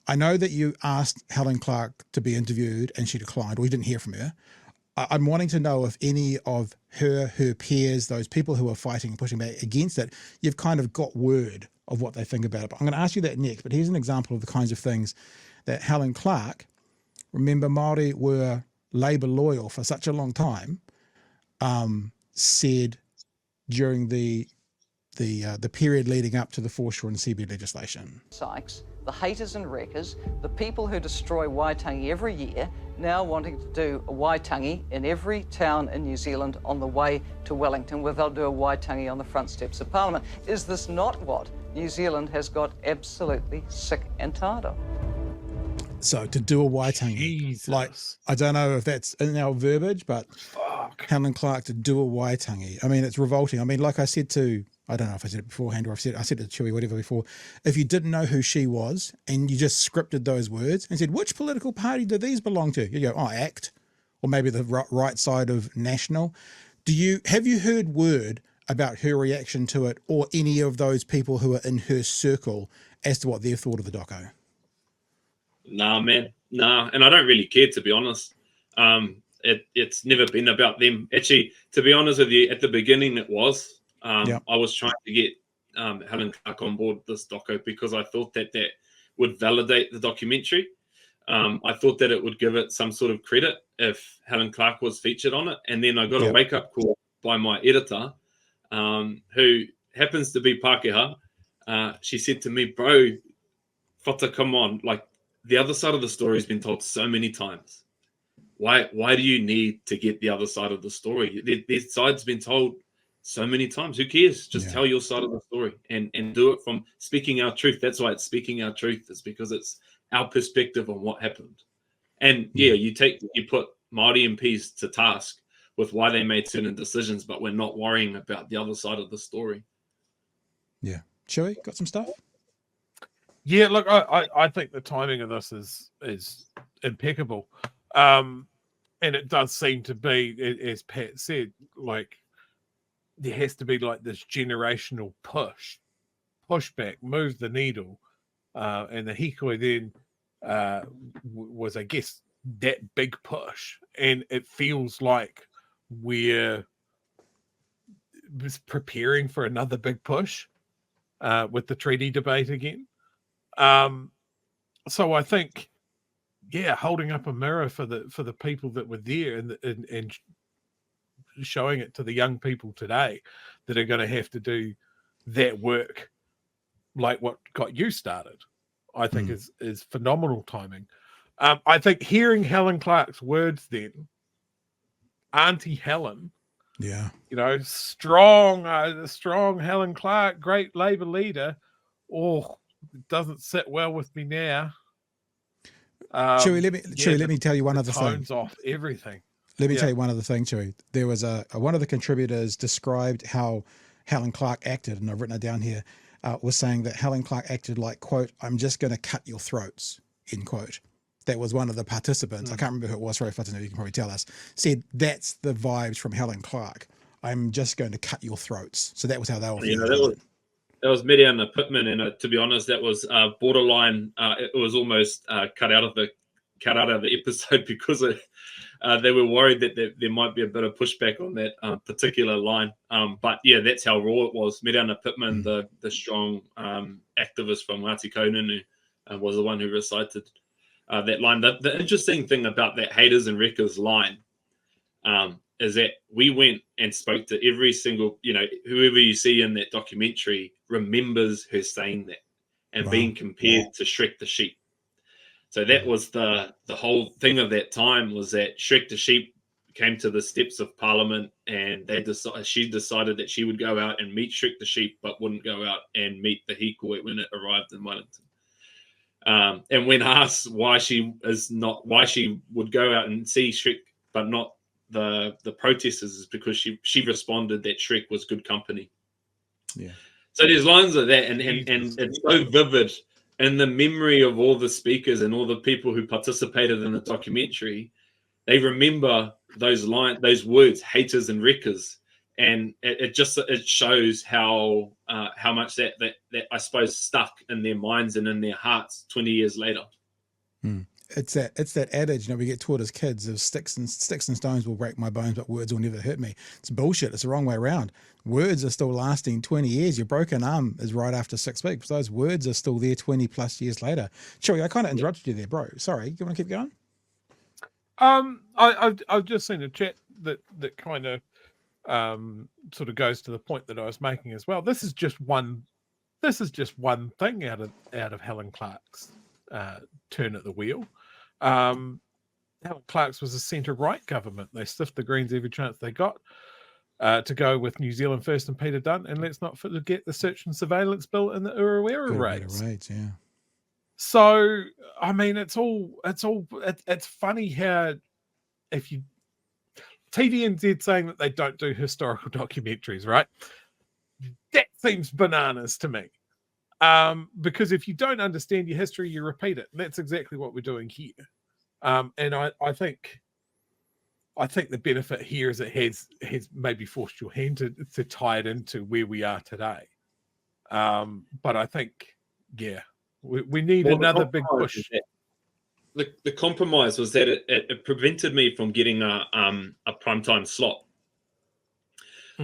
I know that you asked Helen Clark to be interviewed and she declined, or you didn't hear from her. I'm wanting to know if any of her peers, those people who are fighting and pushing back against it, you've kind of got word of what they think about it. But I'm going to ask you that next. But here's an example of the kinds of things that Helen Clark, remember Māori were Labour loyal for such a long time, said during the period leading up to the Foreshore and Seabed legislation. Sykes, the haters and wreckers, the people who destroy Waitangi every year, now wanting to do a Waitangi in every town in New Zealand on the way to Wellington, where they'll do a Waitangi on the front steps of Parliament. Is this not what New Zealand has got absolutely sick and tired of? So to do a Waitangi, Jesus. like, I don't know if that's in our verbiage, but Helen Clark to do a Waitangi. I mean, it's revolting. I mean, like I said to, I don't know if I said it beforehand or I said it to Chewy, whatever before, if you didn't know who she was and you just scripted those words and said, which political party do these belong to? You go, oh, ACT, or maybe the right side of National. Have you heard word about her reaction to it or any of those people who are in her circle as to what they've thought of the doco? Nah, man. Nah. And I don't really care, to be honest. It's never been about them. Actually, to be honest with you, at the beginning it was. I was trying to get Helen Clark on board this doco because I thought that would validate the documentary. I thought that it would give it some sort of credit if Helen Clark was featured on it. And then I got a wake-up call by my editor, who happens to be Pākehā. She said to me, bro, Fata, come on, like, the other side of the story has been told so many times. Why do you need to get the other side of the story? Their side's been told so many times. Who cares? Just tell your side of the story and do it from speaking our truth. That's why it's speaking our truth. It's because it's our perspective on what happened. And you put Māori MPs to task with why they made certain decisions, but we're not worrying about the other side of the story. Yeah. Chewy, got some stuff? Yeah, look, I think the timing of this is impeccable. And it does seem to be, as Pat said, like there has to be like this generational pushback, move the needle. And the hikoi then was, I guess, that big push. And it feels like we're preparing for another big push with the treaty debate again. So I think, holding up a mirror for the people that were there and showing it to the young people today that are going to have to do that work, like what got you started, I think is phenomenal timing. I think hearing Helen Clark's words then, Auntie Helen, strong Helen Clark, great Labour leader. Oh, it doesn't sit well with me now. Chewy, let me tell you one other thing. Tones off everything. Let me tell you one other thing, Chewy. There was one of the contributors described how Helen Clark acted, and I've written it down here, was saying that Helen Clark acted like, quote, I'm just going to cut your throats, end quote. That was one of the participants. I can't remember who it was. Sorry if I don't know, you can probably tell us. Said that's the vibes from Helen Clark. I'm just going to cut your throats. So that was how they were feeling. That was Mediana Pittman, and to be honest, that was borderline. It was almost cut out of the episode because they were worried that there might be a bit of pushback on that particular line. But that's how raw it was. Mediana Pittman, the strong activist from Ngāti Kaununu, was the one who recited that line. The interesting thing about that haters and wreckers line is that we went and spoke to every single, whoever you see in that documentary remembers her saying that and being compared to Shrek the Sheep. So that was the whole thing of that time, was that Shrek the Sheep came to the steps of Parliament, and she decided that she would go out and meet Shrek the Sheep, but wouldn't go out and meet the hikoi when it arrived in Wellington. And when asked why she would go out and see Shrek but not the protesters, is because she responded that Shrek was good company. Yeah. So there's lines of that, and it's so vivid in the memory of all the speakers and all the people who participated in the documentary. They remember those words, haters and wreckers, and it shows how much that I suppose stuck in their minds and in their hearts 20 years later. It's that adage, we get taught as kids of sticks and stones will break my bones, but words will never hurt me. It's bullshit. It's the wrong way around. Words are still lasting 20 years. Your broken arm is right after 6 weeks. Those words are still there 20 plus years later. Chewy, I kind of interrupted you there, bro. Sorry. You want to keep going? I've just seen a chat that kind of sort of goes to the point that I was making as well. This is just one thing out of Helen Clark's turn at the wheel. Helen Clark's was a centre-right government. They stiffed the Greens every chance they got to go with New Zealand First and Peter Dunn, and let's not forget the search and surveillance bill and the Uruwera raids. Yeah. So I mean, it's funny how if you TVNZ saying that they don't do historical documentaries, right? That seems bananas to me. Because if you don't understand your history, you repeat it. And that's exactly what we're doing here. And I think the benefit here is it has maybe forced your hand to tie it into where we are today. But I think, we need another big push. The compromise was that it prevented me from getting a primetime slot.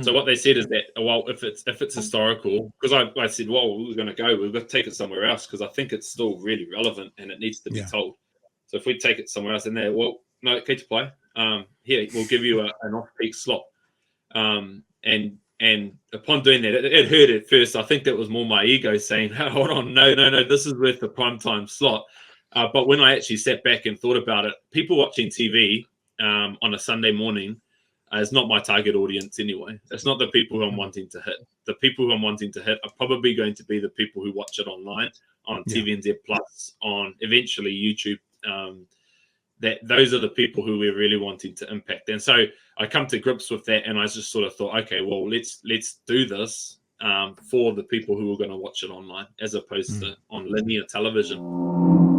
So what they said is that, well, if it's historical, because I said, well, we're going to take it somewhere else because I think it's still really relevant and it needs to be told. So if we take it somewhere else, then they're, well, no, keep to play. Here, we'll give you an off-peak slot. And upon doing that, it hurt at first. I think that was more my ego saying, hey, hold on, no, this is worth the primetime slot. But when I actually sat back and thought about it, people watching TV on a Sunday morning is not my target audience anyway. It's not the people who I'm wanting to hit. The people who I'm wanting to hit are probably going to be the people who watch it online, on TVNZ Plus, on eventually YouTube. Those are the people who we're really wanting to impact. And so I come to grips with that, and I just sort of thought, okay, well, let's do this for the people who are going to watch it online, as opposed to on linear television.